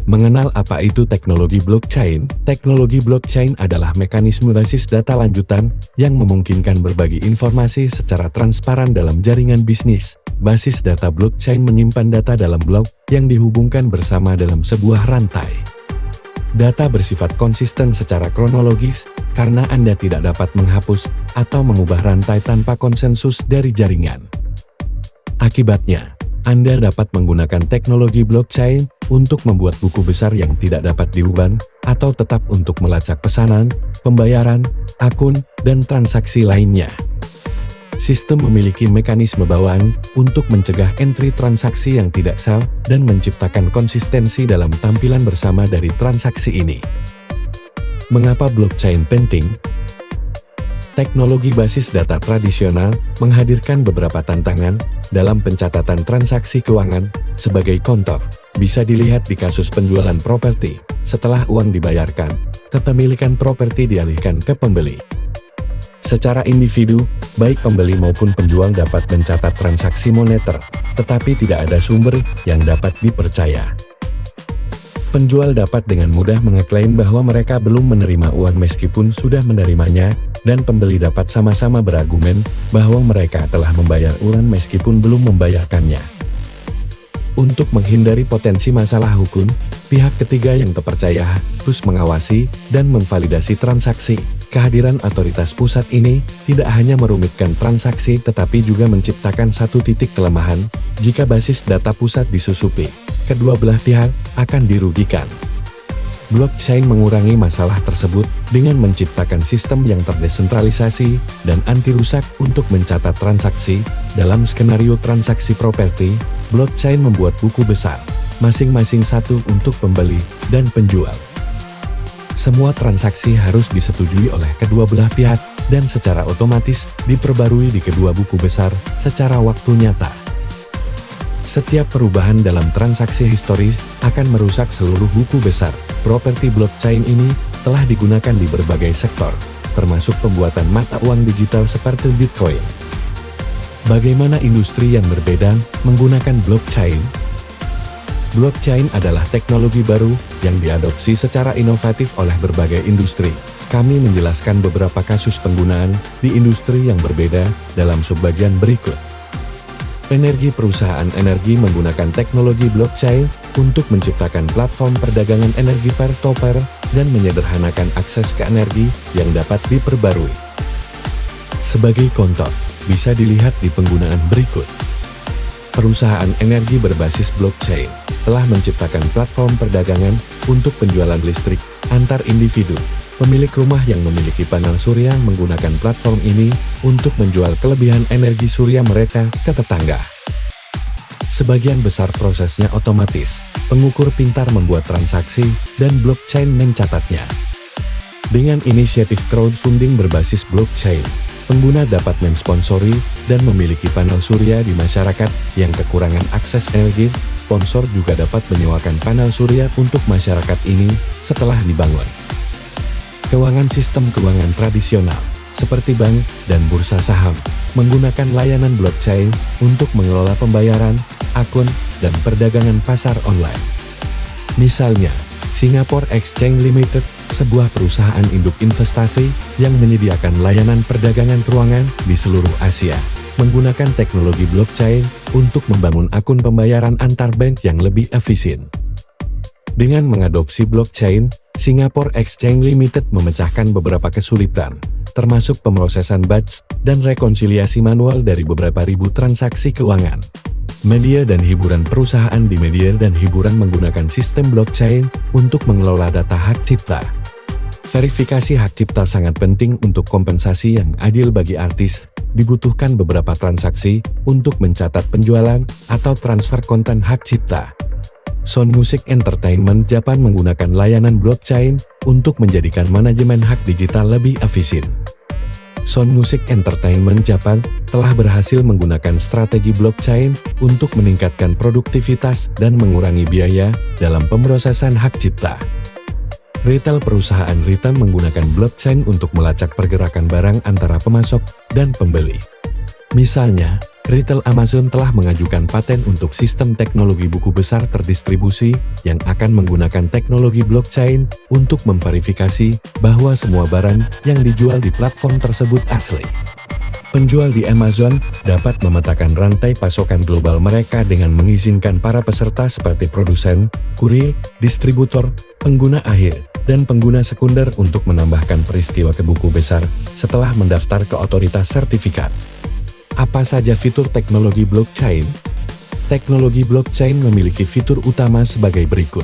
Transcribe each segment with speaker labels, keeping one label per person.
Speaker 1: Mengenal apa itu teknologi blockchain? Teknologi blockchain adalah mekanisme basis data lanjutan yang memungkinkan berbagi informasi secara transparan dalam jaringan bisnis. Basis data blockchain menyimpan data dalam blok yang dihubungkan bersama dalam sebuah rantai. Data bersifat konsisten secara kronologis karena Anda tidak dapat menghapus atau mengubah rantai tanpa konsensus dari jaringan. Akibatnya, Anda dapat menggunakan teknologi blockchain untuk membuat buku besar yang tidak dapat diubah, atau tetap untuk melacak pesanan, pembayaran, akun, dan transaksi lainnya. Sistem memiliki mekanisme bawaan untuk mencegah entry transaksi yang tidak sah dan menciptakan konsistensi dalam tampilan bersama dari transaksi ini. Mengapa blockchain penting? Teknologi basis data tradisional menghadirkan beberapa tantangan dalam pencatatan transaksi keuangan. Sebagai contoh, bisa dilihat di kasus penjualan properti. Setelah uang dibayarkan, kepemilikan properti dialihkan ke pembeli. Secara individu, baik pembeli maupun penjual dapat mencatat transaksi moneter, tetapi tidak ada sumber yang dapat dipercaya. Penjual dapat dengan mudah mengeklaim bahwa mereka belum menerima uang meskipun sudah menerimanya, dan pembeli dapat sama-sama berargumen bahwa mereka telah membayar uang meskipun belum membayarkannya. Untuk menghindari potensi masalah hukum, pihak ketiga yang terpercaya harus mengawasi dan memvalidasi transaksi. Kehadiran otoritas pusat ini tidak hanya merumitkan transaksi tetapi juga menciptakan satu titik kelemahan. Jika basis data pusat disusupi, kedua belah pihak akan dirugikan. Blockchain mengurangi masalah tersebut dengan menciptakan sistem yang terdesentralisasi dan anti rusak untuk mencatat transaksi. Dalam skenario transaksi properti, blockchain membuat buku besar, masing-masing satu untuk pembeli dan penjual. Semua transaksi harus disetujui oleh kedua belah pihak dan secara otomatis diperbarui di kedua buku besar secara waktu nyata. Setiap perubahan dalam transaksi historis akan merusak seluruh buku besar. Properti blockchain ini telah digunakan di berbagai sektor, termasuk pembuatan mata uang digital seperti Bitcoin. Bagaimana industri yang berbeda menggunakan blockchain? Blockchain adalah teknologi baru yang diadopsi secara inovatif oleh berbagai industri. Kami menjelaskan beberapa kasus penggunaan di industri yang berbeda dalam subbagian berikut. Energi. Perusahaan energi menggunakan teknologi blockchain untuk menciptakan platform perdagangan energi peer-to-peer dan menyederhanakan akses ke energi yang dapat diperbarui. Sebagai contoh, bisa dilihat di penggunaan berikut. Perusahaan energi berbasis blockchain telah menciptakan platform perdagangan untuk penjualan listrik antar individu. Pemilik rumah yang memiliki panel surya menggunakan platform ini untuk menjual kelebihan energi surya mereka ke tetangga. Sebagian besar prosesnya otomatis, pengukur pintar membuat transaksi, dan blockchain mencatatnya. Dengan inisiatif crowdfunding berbasis blockchain, pengguna dapat mensponsori dan memiliki panel surya di masyarakat yang kekurangan akses energi. Sponsor juga dapat menyewakan panel surya untuk masyarakat ini setelah dibangun. Keuangan. Sistem keuangan tradisional, seperti bank dan bursa saham, menggunakan layanan blockchain untuk mengelola pembayaran, akun, dan perdagangan pasar online. Misalnya, Singapore Exchange Limited, sebuah perusahaan induk investasi yang menyediakan layanan perdagangan keuangan di seluruh Asia, menggunakan teknologi blockchain untuk membangun akun pembayaran antar bank yang lebih efisien. Dengan mengadopsi blockchain, Singapore Exchange Limited memecahkan beberapa kesulitan, termasuk pemrosesan batch dan rekonsiliasi manual dari beberapa ribu transaksi keuangan. Media dan hiburan. Perusahaan di media dan hiburan menggunakan sistem blockchain untuk mengelola data hak cipta. Verifikasi hak cipta sangat penting untuk kompensasi yang adil bagi artis. Dibutuhkan beberapa transaksi untuk mencatat penjualan atau transfer konten hak cipta. Sound Music Entertainment Japan menggunakan layanan blockchain untuk menjadikan manajemen hak digital lebih efisien. Sound Music Entertainment Japan telah berhasil menggunakan strategi blockchain untuk meningkatkan produktivitas dan mengurangi biaya dalam pemrosesan hak cipta. Retail. Perusahaan retail menggunakan blockchain untuk melacak pergerakan barang antara pemasok dan pembeli. Misalnya, Retail Amazon telah mengajukan paten untuk sistem teknologi buku besar terdistribusi yang akan menggunakan teknologi blockchain untuk memverifikasi bahwa semua barang yang dijual di platform tersebut asli. Penjual di Amazon dapat memetakan rantai pasokan global mereka dengan mengizinkan para peserta seperti produsen, kurir, distributor, pengguna akhir, dan pengguna sekunder untuk menambahkan peristiwa ke buku besar setelah mendaftar ke otoritas sertifikat. Apa saja fitur teknologi blockchain? Teknologi blockchain memiliki fitur utama sebagai berikut.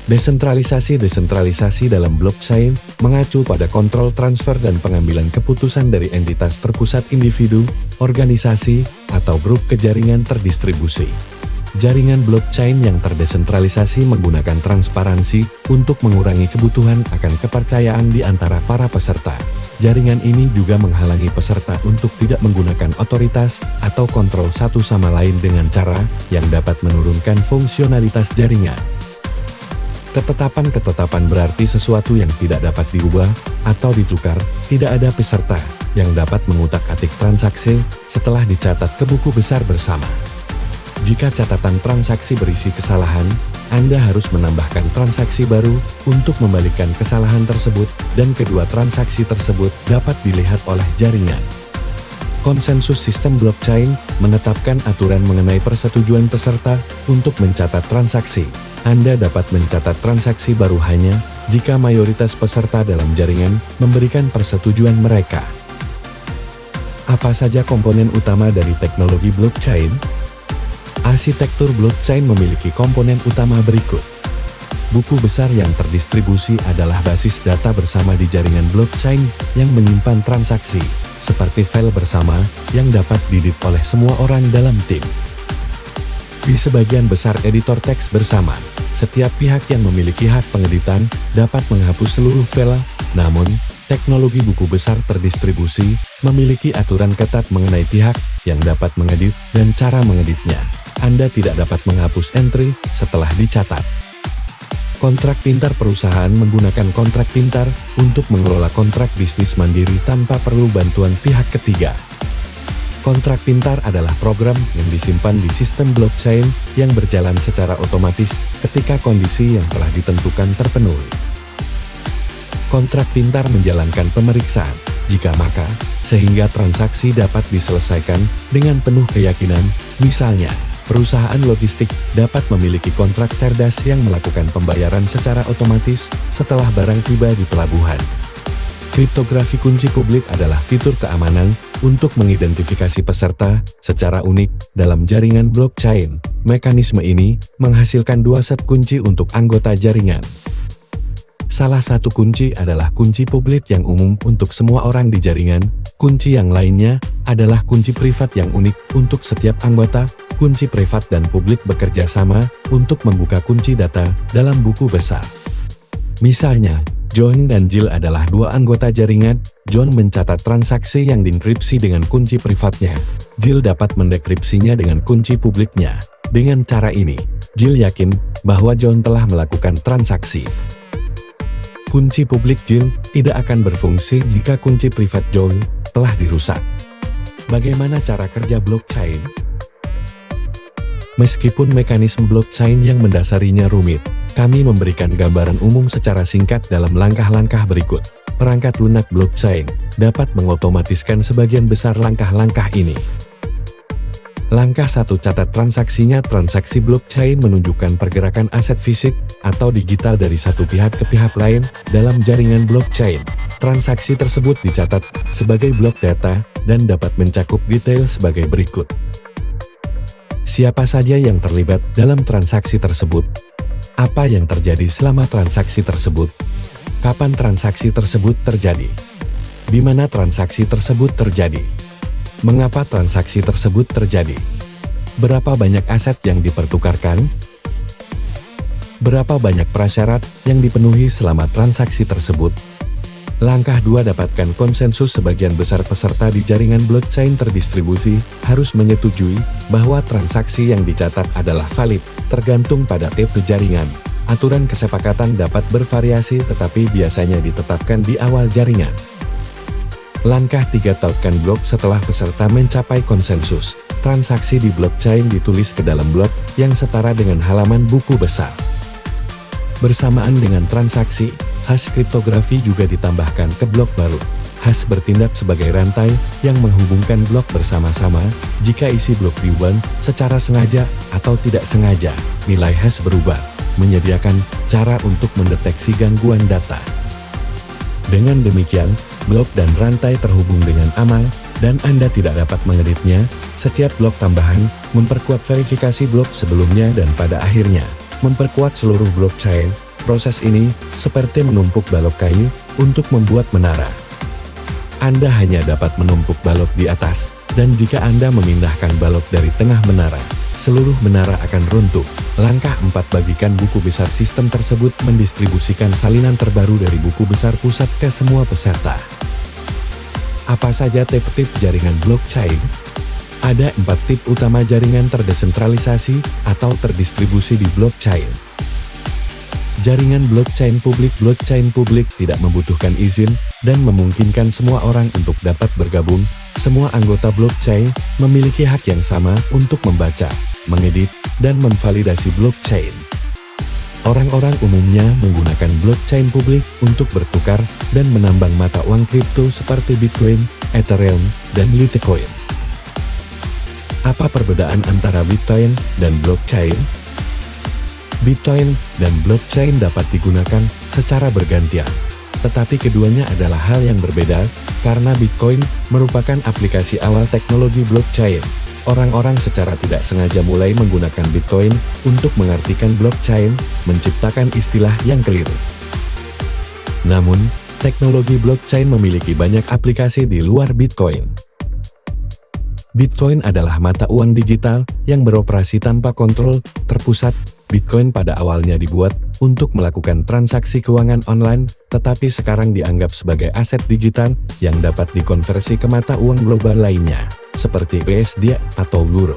Speaker 1: Desentralisasi dalam blockchain mengacu pada kontrol transfer dan pengambilan keputusan dari entitas terpusat individu, organisasi, atau grup ke jaringan terdistribusi. Jaringan blockchain yang terdesentralisasi menggunakan transparansi untuk mengurangi kebutuhan akan kepercayaan di antara para peserta. Jaringan ini juga menghalangi peserta untuk tidak menggunakan otoritas atau kontrol satu sama lain dengan cara yang dapat menurunkan fungsionalitas jaringan. Ketetapan berarti sesuatu yang tidak dapat diubah atau ditukar. Tidak ada peserta yang dapat mengutak-atik transaksi setelah dicatat ke buku besar bersama. Jika catatan transaksi berisi kesalahan, Anda harus menambahkan transaksi baru untuk membalikkan kesalahan tersebut, dan kedua transaksi tersebut dapat dilihat oleh jaringan. Konsensus sistem blockchain menetapkan aturan mengenai persetujuan peserta untuk mencatat transaksi. Anda dapat mencatat transaksi baru hanya jika mayoritas peserta dalam jaringan memberikan persetujuan mereka. Apa saja komponen utama dari teknologi blockchain? Arsitektur blockchain memiliki komponen utama berikut. Buku besar yang terdistribusi adalah basis data bersama di jaringan blockchain yang menyimpan transaksi, seperti file bersama yang dapat diedit oleh semua orang dalam tim. Di sebagian besar editor teks bersama, setiap pihak yang memiliki hak pengeditan dapat menghapus seluruh file, namun teknologi buku besar terdistribusi memiliki aturan ketat mengenai pihak yang dapat mengedit dan cara mengeditnya. Anda tidak dapat menghapus entry setelah dicatat. Kontrak pintar perusahaan menggunakan kontrak pintar untuk mengelola kontrak bisnis mandiri tanpa perlu bantuan pihak ketiga. Kontrak pintar adalah program yang disimpan di sistem blockchain yang berjalan secara otomatis ketika kondisi yang telah ditentukan terpenuhi. Kontrak pintar menjalankan pemeriksaan, jika maka, sehingga transaksi dapat diselesaikan dengan penuh keyakinan. Misalnya, perusahaan logistik dapat memiliki kontrak cerdas yang melakukan pembayaran secara otomatis setelah barang tiba di pelabuhan. Kriptografi kunci publik adalah fitur keamanan untuk mengidentifikasi peserta secara unik dalam jaringan blockchain. Mekanisme ini menghasilkan dua set kunci untuk anggota jaringan. Salah satu kunci adalah kunci publik yang umum untuk semua orang di jaringan. Kunci yang lainnya adalah kunci privat yang unik untuk setiap anggota. Kunci privat dan publik bekerja sama untuk membuka kunci data dalam buku besar. Misalnya, John dan Jill adalah dua anggota jaringan. John mencatat transaksi yang dienkripsi dengan kunci privatnya. Jill dapat mendekripsinya dengan kunci publiknya. Dengan cara ini, Jill yakin bahwa John telah melakukan transaksi. Kunci publik Jill tidak akan berfungsi jika kunci privat John telah dirusak. Bagaimana cara kerja blockchain? Meskipun mekanisme blockchain yang mendasarinya rumit, kami memberikan gambaran umum secara singkat dalam langkah-langkah berikut. Perangkat lunak blockchain dapat mengotomatiskan sebagian besar langkah-langkah ini. Langkah 1. Catat transaksinya. Transaksi blockchain menunjukkan pergerakan aset fisik atau digital dari satu pihak ke pihak lain dalam jaringan blockchain. Transaksi tersebut dicatat sebagai blok data dan dapat mencakup detail sebagai berikut. Siapa saja yang terlibat dalam transaksi tersebut? Apa yang terjadi selama transaksi tersebut? Kapan transaksi tersebut terjadi? Di mana transaksi tersebut terjadi? Mengapa transaksi tersebut terjadi? Berapa banyak aset yang dipertukarkan? Berapa banyak prasyarat yang dipenuhi selama transaksi tersebut? Langkah 2. Dapatkan konsensus. Sebagian besar peserta di jaringan blockchain terdistribusi harus menyetujui bahwa transaksi yang dicatat adalah valid, tergantung pada tipe jaringan. Aturan kesepakatan dapat bervariasi tetapi biasanya ditetapkan di awal jaringan. Langkah 3. Tautkan blok setelah peserta mencapai konsensus. transaksi di blockchain ditulis ke dalam blok yang setara dengan halaman buku besar. Bersamaan dengan transaksi, hash kriptografi juga ditambahkan ke blok baru. Hash bertindak sebagai rantai yang menghubungkan blok bersama-sama. Jika isi blok diubah secara sengaja atau tidak sengaja, nilai hash berubah, menyediakan cara untuk mendeteksi gangguan data. Dengan demikian, blok dan rantai terhubung dengan aman, dan Anda tidak dapat mengeditnya. Setiap blok tambahan memperkuat verifikasi blok sebelumnya dan pada akhirnya memperkuat seluruh blockchain. Proses ini seperti menumpuk balok kayu untuk membuat menara. Anda hanya dapat menumpuk balok di atas, dan jika Anda memindahkan balok dari tengah menara, seluruh menara akan runtuh. Langkah 4: bagikan buku besar. Sistem tersebut mendistribusikan salinan terbaru dari buku besar pusat ke semua peserta. Apa saja tip-tip jaringan blockchain? Ada 4 tip utama jaringan terdesentralisasi atau terdistribusi di blockchain. Jaringan blockchain publik. Blockchain publik tidak membutuhkan izin dan memungkinkan semua orang untuk dapat bergabung. Semua anggota blockchain memiliki hak yang sama untuk membaca, mengedit, dan memvalidasi blockchain. Orang-orang umumnya menggunakan blockchain publik untuk bertukar dan menambang mata uang kripto seperti Bitcoin, Ethereum, dan Litecoin. Apa perbedaan antara Bitcoin dan blockchain? Bitcoin dan blockchain dapat digunakan secara bergantian, tetapi keduanya adalah hal yang berbeda, karena Bitcoin merupakan aplikasi awal teknologi blockchain. Orang-orang secara tidak sengaja mulai menggunakan Bitcoin untuk mengartikan blockchain, menciptakan istilah yang keliru. Namun, teknologi blockchain memiliki banyak aplikasi di luar Bitcoin. Bitcoin adalah mata uang digital yang beroperasi tanpa kontrol terpusat. Bitcoin pada awalnya dibuat untuk melakukan transaksi keuangan online, tetapi sekarang dianggap sebagai aset digital yang dapat dikonversi ke mata uang global lainnya, seperti USD atau Euro.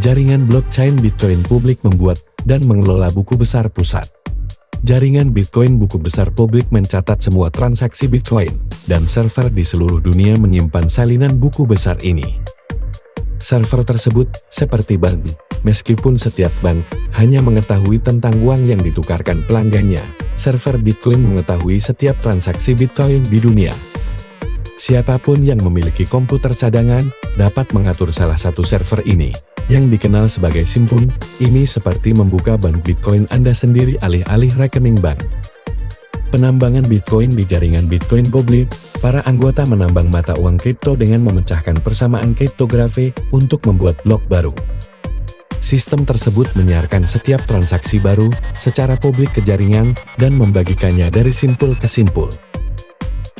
Speaker 1: Jaringan blockchain Bitcoin publik membuat dan mengelola buku besar pusat. Jaringan Bitcoin buku besar publik mencatat semua transaksi Bitcoin, dan server di seluruh dunia menyimpan salinan buku besar ini. Server tersebut seperti bank, meskipun setiap bank hanya mengetahui tentang uang yang ditukarkan pelanggannya, server Bitcoin mengetahui setiap transaksi Bitcoin di dunia. Siapapun yang memiliki komputer cadangan dapat mengatur salah satu server ini, yang dikenal sebagai simpun. Ini seperti membuka bank Bitcoin Anda sendiri alih-alih rekening bank. Penambangan Bitcoin di jaringan Bitcoin publik. Para anggota menambang mata uang kripto dengan memecahkan persamaan kriptografi untuk membuat blok baru. Sistem tersebut menyiarkan setiap transaksi baru secara publik ke jaringan dan membagikannya dari simpul ke simpul.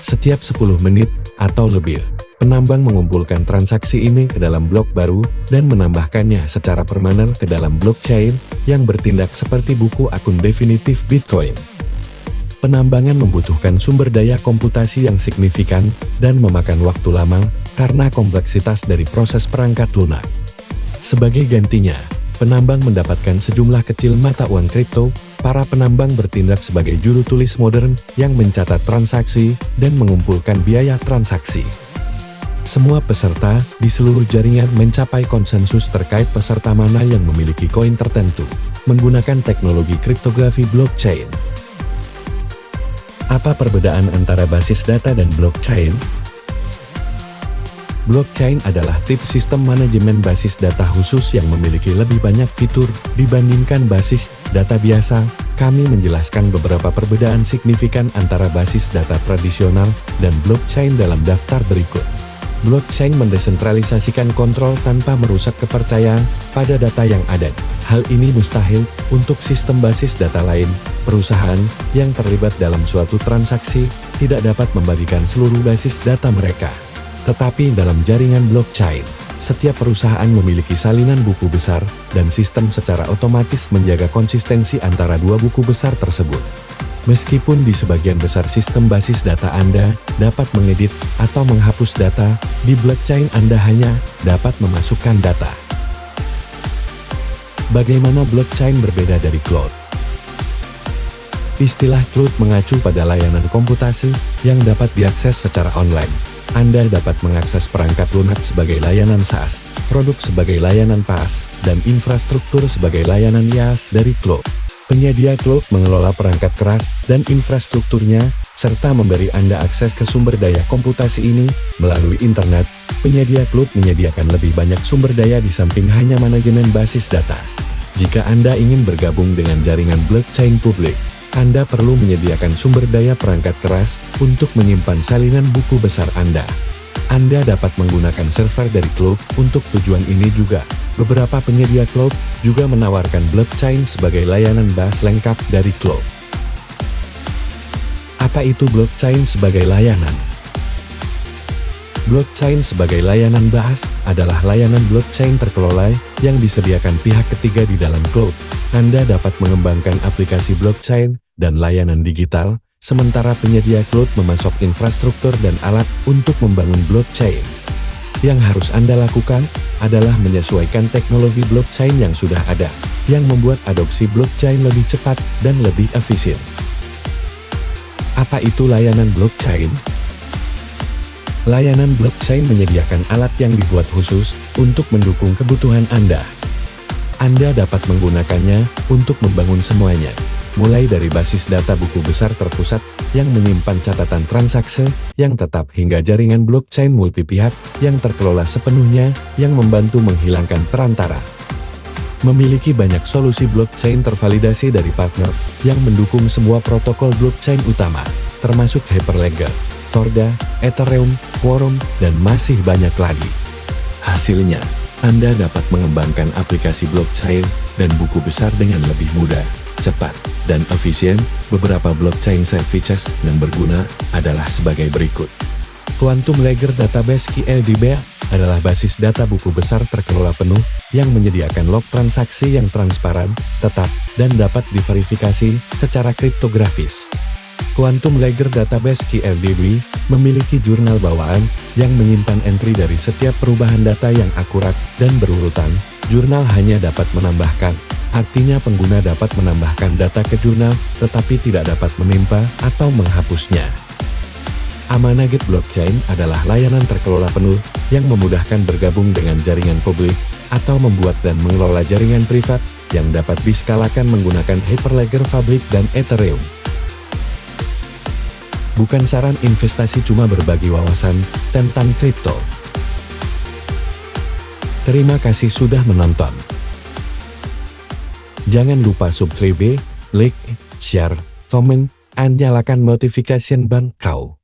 Speaker 1: Setiap 10 menit atau lebih, penambang mengumpulkan transaksi ini ke dalam blok baru dan menambahkannya secara permanen ke dalam blockchain yang bertindak seperti buku akun definitif Bitcoin. Penambangan membutuhkan sumber daya komputasi yang signifikan dan memakan waktu lama karena kompleksitas dari proses perangkat lunak. Sebagai gantinya, penambang mendapatkan sejumlah kecil mata uang kripto. Para penambang bertindak sebagai juru tulis modern yang mencatat transaksi dan mengumpulkan biaya transaksi. Semua peserta di seluruh jaringan mencapai konsensus terkait peserta mana yang memiliki koin tertentu, menggunakan teknologi kriptografi blockchain. Apa perbedaan antara basis data dan blockchain? Blockchain adalah tip sistem manajemen basis data khusus yang memiliki lebih banyak fitur dibandingkan basis data biasa. Kami menjelaskan beberapa perbedaan signifikan antara basis data tradisional dan blockchain dalam daftar berikut. Blockchain mendesentralisasikan kontrol tanpa merusak kepercayaan pada data yang ada. Hal ini mustahil untuk sistem basis data lain. Perusahaan yang terlibat dalam suatu transaksi tidak dapat membagikan seluruh basis data mereka. Tetapi dalam jaringan blockchain, setiap perusahaan memiliki salinan buku besar dan sistem secara otomatis menjaga konsistensi antara dua buku besar tersebut. Meskipun di sebagian besar sistem basis data Anda dapat mengedit atau menghapus data, di blockchain Anda hanya dapat memasukkan data. Bagaimana blockchain berbeda dari cloud? Istilah cloud mengacu pada layanan komputasi yang dapat diakses secara online. Anda dapat mengakses perangkat lunak sebagai layanan SaaS, produk sebagai layanan PaaS, dan infrastruktur sebagai layanan IaaS dari cloud. Penyedia cloud mengelola perangkat keras dan infrastrukturnya, serta memberi Anda akses ke sumber daya komputasi ini melalui internet. Penyedia cloud menyediakan lebih banyak sumber daya di samping hanya manajemen basis data. Jika Anda ingin bergabung dengan jaringan blockchain publik, Anda perlu menyediakan sumber daya perangkat keras untuk menyimpan salinan buku besar Anda. Anda dapat menggunakan server dari cloud untuk tujuan ini juga. Beberapa penyedia cloud juga menawarkan blockchain sebagai layanan BaaS lengkap dari cloud. Apa itu blockchain sebagai layanan? Blockchain sebagai layanan BaaS adalah layanan blockchain terkelola yang disediakan pihak ketiga di dalam cloud. Anda dapat mengembangkan aplikasi blockchain dan layanan digital, sementara penyedia cloud memasok infrastruktur dan alat untuk membangun blockchain. Yang harus Anda lakukan adalah menyesuaikan teknologi blockchain yang sudah ada, yang membuat adopsi blockchain lebih cepat dan lebih efisien. Apa itu layanan blockchain? Layanan blockchain menyediakan alat yang dibuat khusus untuk mendukung kebutuhan Anda. Anda dapat menggunakannya untuk membangun semuanya, mulai dari basis data buku besar terpusat yang menyimpan catatan transaksi yang tetap hingga jaringan blockchain multipihak yang terkelola sepenuhnya yang membantu menghilangkan perantara. Memiliki banyak solusi blockchain tervalidasi dari partner yang mendukung semua protokol blockchain utama, termasuk Hyperledger, Torda, Ethereum, Quorum, dan masih banyak lagi. Hasilnya, Anda dapat mengembangkan aplikasi blockchain dan buku besar dengan lebih mudah, cepat, dan efisien. Beberapa blockchain services yang berguna adalah sebagai berikut. Quantum Ledger Database QLDB adalah basis data buku besar terkelola penuh yang menyediakan log transaksi yang transparan, tetap, dan dapat diverifikasi secara kriptografis. Quantum Ledger Database QLDB memiliki jurnal bawaan yang menyimpan entry dari setiap perubahan data yang akurat dan berurutan. Jurnal hanya dapat menambahkan, artinya pengguna dapat menambahkan data ke jurnal, tetapi tidak dapat menimpa atau menghapusnya. Amanaged Blockchain adalah layanan terkelola penuh yang memudahkan bergabung dengan jaringan publik atau membuat dan mengelola jaringan privat yang dapat diskalakan menggunakan Hyperledger Fabric dan Ethereum. Bukan saran investasi, cuma berbagi wawasan tentang kripto. Terima kasih sudah menonton. Jangan lupa subscribe, like, share, komen, dan nyalakan notification bell kau.